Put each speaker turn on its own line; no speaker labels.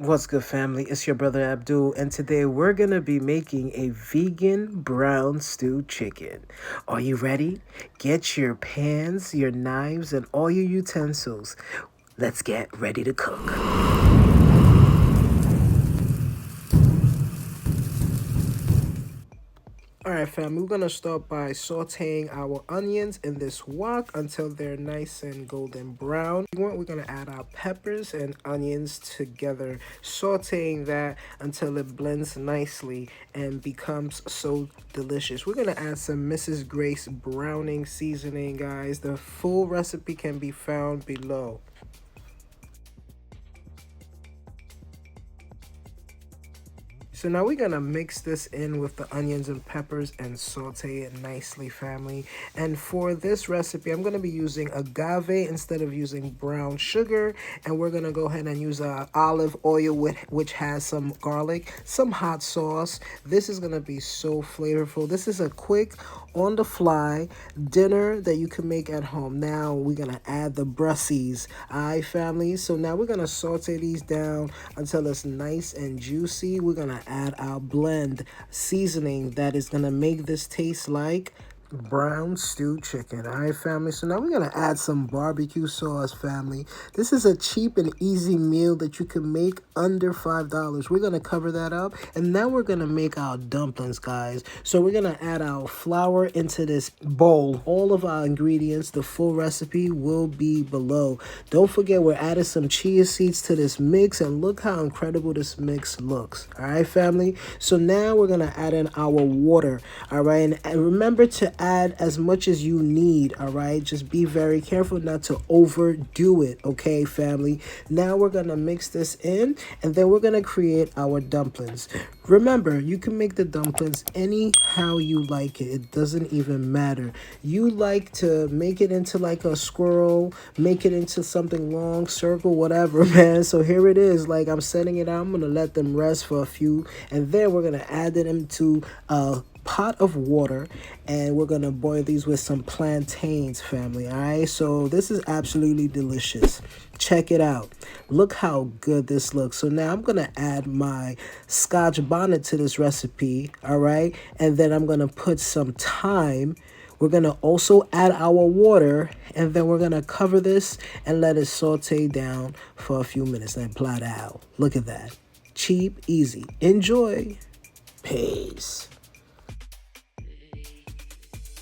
What's good, family? It's your brother Abdul, and today we're gonna be making a vegan brown stew chicken. Are you ready? Get your pans, your knives, and all your utensils. Let's get ready to cook. Alright, fam, we're gonna start by sauteing our onions in this wok until they're nice and golden brown. We're gonna add our peppers and onions together, sauteing that until it blends nicely and becomes so delicious. We're gonna add some Mrs. Grace browning seasoning, guys. The full recipe can be found below. So now we're gonna mix this in with the onions and peppers and saute it nicely, family. And for this recipe, I'm gonna be using agave instead of using brown sugar. And we're gonna go ahead and use olive oil, which has some garlic, some hot sauce. This is gonna be so flavorful. This is a quick, on the fly dinner that you can make at home. Now we're gonna add the brussies. Alright, family. So now we're gonna saute these down until it's nice and juicy. We're gonna add our blend seasoning that is gonna make this taste like brown stew chicken. All right, family. So now we're gonna add some barbecue sauce, family. This is a cheap and easy meal that you can make under $5. We're gonna cover that up, and now we're gonna make our dumplings, guys. So we're gonna add our flour into this bowl. All of our ingredients, the full recipe will be below. Don't forget, we're adding some chia seeds to this mix, and look how incredible this mix looks. All right, family. So now we're gonna add in our water. All right, and remember to add as much as you need. All right, just be very careful not to overdo it. Okay, family. Now we're gonna mix this in, and then we're gonna create our dumplings. Remember, you can make the dumplings anyhow you like it. It doesn't even matter. You like to make it into like a squirrel, make it into something long, circle, whatever, man. So here it is. Like, I'm setting it out. I'm gonna let them rest for a few, and then we're gonna add them into pot of water, and we're gonna boil these with some plantains, family. All right, so this is absolutely delicious. Check it out. Look how good this looks. So now I'm gonna add my scotch bonnet to this recipe. All right, and then I'm gonna put some thyme. We're gonna also add our water, and then we're gonna cover this and let it saute down for a few minutes and plot out. Look at that. Cheap, easy. Enjoy. Peace.